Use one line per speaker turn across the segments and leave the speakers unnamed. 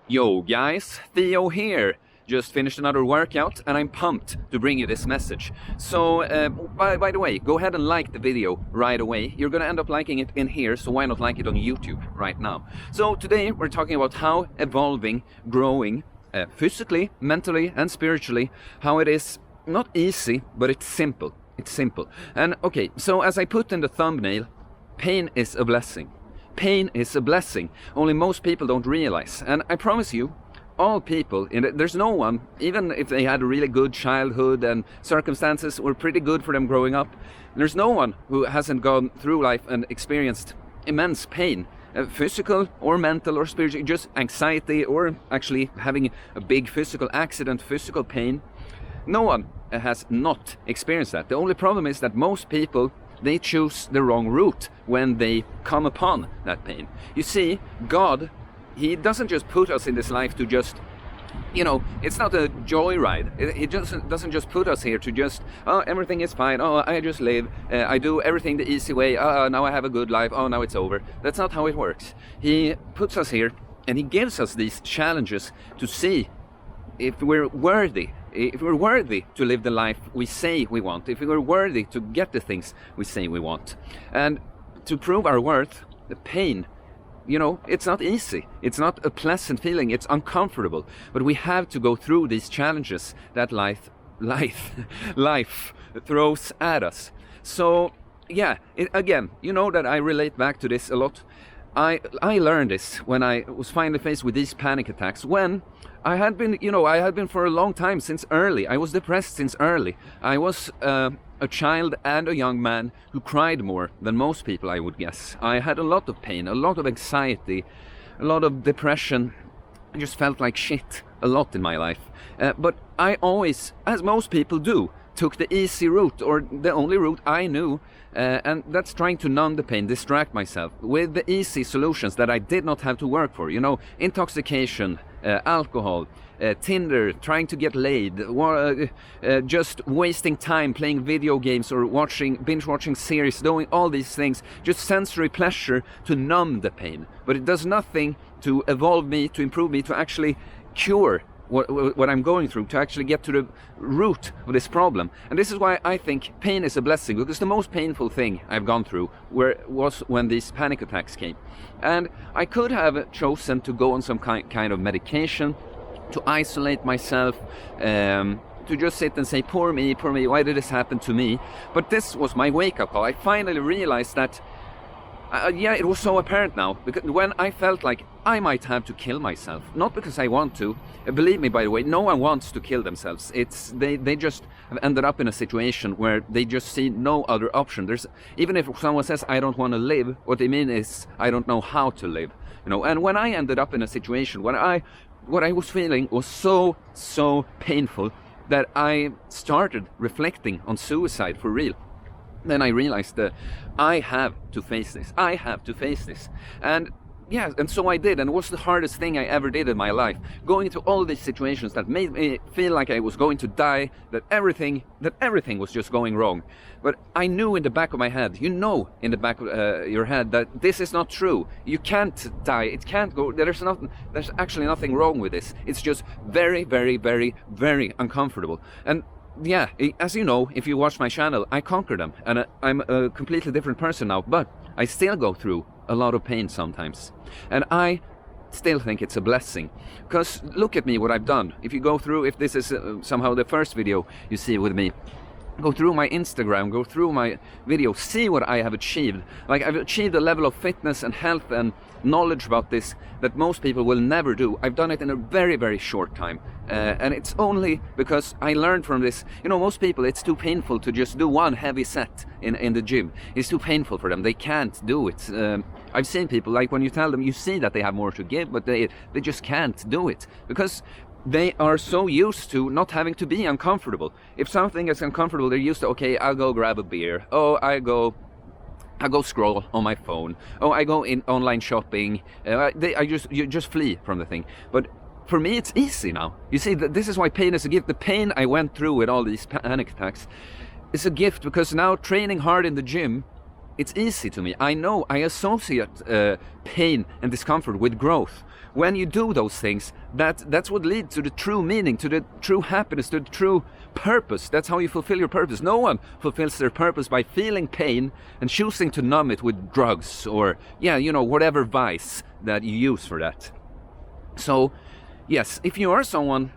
Yo guys, Theo here. Just finished another workout and I'm pumped to bring you this message. So, by the way, go ahead and like the video right away. You're gonna end up liking it in here, so why not like it on YouTube right now? So today we're talking about how evolving, growing, physically, mentally and spiritually, how it is not easy, but it's simple. It's simple. And okay, so as I put in the thumbnail, pain is a blessing. Pain is a blessing, only most people don't realize. And I promise you, all people, there's no one, even if they had a really good childhood and circumstances were pretty good for them growing up, there's no one who hasn't gone through life and experienced immense pain. Physical or mental or spiritual, just anxiety or actually having a big physical accident, physical pain. No one has not experienced that. The only problem is that most people, they choose the wrong route when they come upon that pain. You see, God, He doesn't just put us in this life to just, it's not a joyride. He just doesn't just put us here to just, oh, everything is fine, oh, I just live, I do everything the easy way, now I have a good life, oh, now it's over. That's not how it works. He puts us here and He gives us these challenges to see if we're worthy. If we're worthy to live the life we say we want, if we're worthy to get the things we say we want. And to prove our worth, the pain, it's not easy. It's not a pleasant feeling. It's uncomfortable. But we have to go through these challenges that life throws at us. So, yeah, again, you know that I relate back to this a lot. I learned this when I was finally faced with these panic attacks, when I had been for a long time, since early. I was depressed since early. I was a child and a young man who cried more than most people, I would guess. I had a lot of pain, a lot of anxiety, a lot of depression. I just felt like shit a lot in my life. But I always, as most people do, took the easy route, or the only route I knew, and that's trying to numb the pain, distract myself with the easy solutions that I did not have to work for. Intoxication, alcohol, Tinder, trying to get laid, just wasting time playing video games or binge watching series, doing all these things, just sensory pleasure to numb the pain. But it does nothing to evolve me, to improve me, to actually cure what I'm going through, to actually get to the root of this problem. And this is why I think pain is a blessing, because the most painful thing I've gone through was when these panic attacks came. And I could have chosen to go on some kind of medication, to isolate myself, to just sit and say, poor me, why did this happen to me? But this was my wake-up call. I finally realized that it was so apparent now, because when I felt like I might have to kill myself, not because I want to. Believe me, by the way, no one wants to kill themselves. They just have ended up in a situation where they just see no other option. Even if someone says I don't want to live, what they mean is I don't know how to live. And when I ended up in a situation when what I was feeling was so painful that I started reflecting on suicide for real. Then I realized that I have to face this. I have to face this. And yeah, and so I did, and it was the hardest thing I ever did in my life. Going through all these situations that made me feel like I was going to die, that everything was just going wrong. But I knew in the back of my head, in the back of your head, that this is not true. You can't die. It can't go. There's actually nothing wrong with this. It's just very, very, very, very uncomfortable. And yeah, as you know, if you watch my channel, I conquer them, and I'm a completely different person now, but I still go through a lot of pain sometimes. And I still think it's a blessing, because look at me, what I've done. If this is somehow the first video you see with me, go through my Instagram, go through my videos, see what I have achieved. Like, I've achieved a level of fitness and health and knowledge about this that most people will never do. I've done it in a very, very short time. And it's only because I learned from this. Most people, it's too painful to just do one heavy set in the gym. It's too painful for them. They can't do it. I've seen people, like when you tell them, you see that they have more to give, but they just can't do it. Because they are so used to not having to be uncomfortable. If something is uncomfortable, they're used to, okay, I'll go grab a beer. Oh, I go scroll on my phone. Oh, I go in online shopping. You just flee from the thing. But for me, it's easy now. You see, this is why pain is a gift. The pain I went through with all these panic attacks is a gift, because now training hard in the gym it's easy to me. I know I associate pain and discomfort with growth. When you do those things, that's what leads to the true meaning, to the true happiness, to the true purpose. That's how you fulfill your purpose. No one fulfills their purpose by feeling pain and choosing to numb it with drugs or, whatever vice that you use for that. So, yes, if you are someone,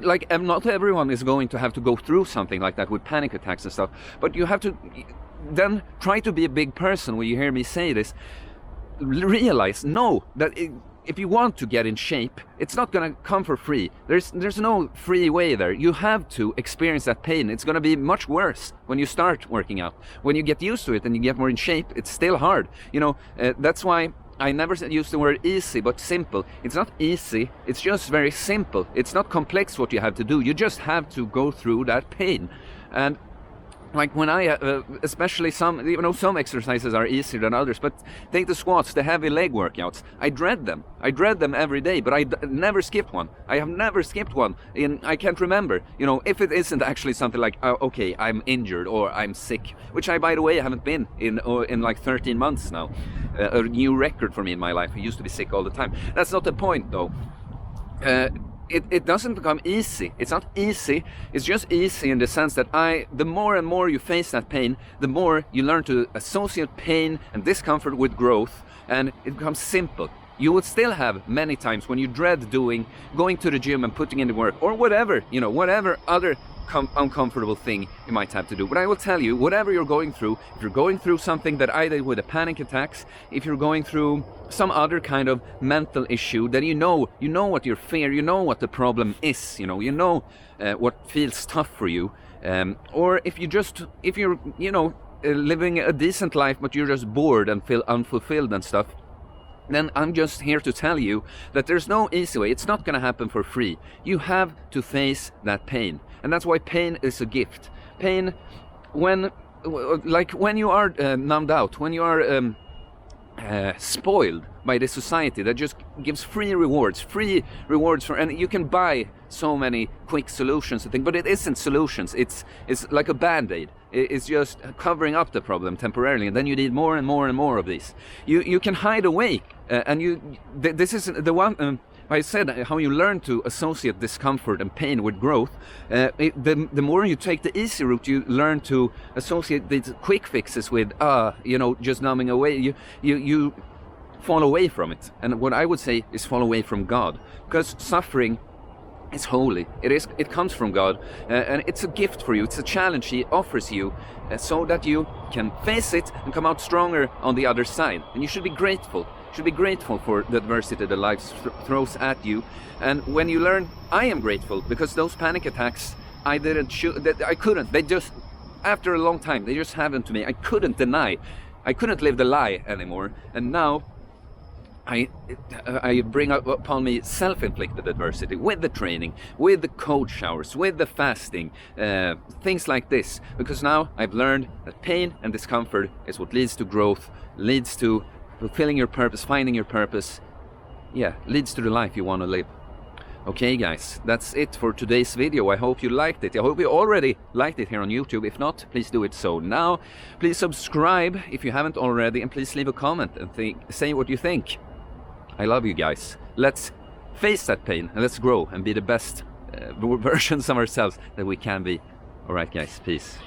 like, not everyone is going to have to go through something like that with panic attacks and stuff, but you have to then try to be a big person. When you hear me say this, realize, if you want to get in shape, it's not going to come for free. There's no free way there. You have to experience that pain. It's going to be much worse when you start working out. When you get used to it and you get more in shape, it's still hard. That's why I never use the word easy, but simple. It's not easy, it's just very simple. It's not complex what you have to do. You just have to go through that pain. And like when I, especially some exercises are easier than others, but take the squats, the heavy leg workouts. I dread them every day, but I never skipped one. I have never skipped one I can't remember, if it isn't actually something like, okay, I'm injured or I'm sick, which I, by the way, haven't been in like 13 months now. A new record for me in my life. I used to be sick all the time. That's not the point though. It doesn't become easy. It's not easy. It's just easy in the sense that the more and more you face that pain, the more you learn to associate pain and discomfort with growth, and it becomes simple. You will still have many times when you dread going to the gym and putting in the work, or whatever other uncomfortable thing you might have to do. But I will tell you, whatever you're going through, if you're going through something that I did with the panic attacks, if you're going through some other kind of mental issue, then you know what your fear, you know what the problem is, what feels tough for you, or if you're living a decent life but you're just bored and feel unfulfilled and stuff, then I'm just here to tell you that there's no easy way. It's not going to happen for free. You have to face that pain. And that's why pain is a gift. Pain, when you are numbed out, when you are spoiled by the society that just gives free rewards and you can buy so many quick solutions and things, but it isn't solutions. It's like a band-aid. It's just covering up the problem temporarily, and then you need more and more and more of these. You can hide away, this is the one. I said how you learn to associate discomfort and pain with growth. The more you take the easy route, you learn to associate these quick fixes with just numbing away. You fall away from it, and what I would say is fall away from God, because suffering is holy. It comes from God, and it's a gift for you. It's a challenge He offers you, so that you can face it and come out stronger on the other side. And you should be grateful. You should be grateful for the adversity that life throws at you. And when you learn, I am grateful because those panic attacks, I couldn't. They just, after a long time, they just happened to me. I couldn't deny. I couldn't live the lie anymore. And now I bring up upon me self-inflicted adversity with the training, with the cold showers, with the fasting, things like this. Because now I've learned that pain and discomfort is what leads to growth, leads to fulfilling your purpose, finding your purpose. Leads to the life you want to live. Okay guys, that's it for today's video. I hope you liked it. I hope you already liked it here on YouTube. If not, please do it so now. Please subscribe if you haven't already, and please leave a comment and say what you think. I love you guys. Let's face that pain and let's grow and be the best versions of ourselves that we can be. Alright guys, peace.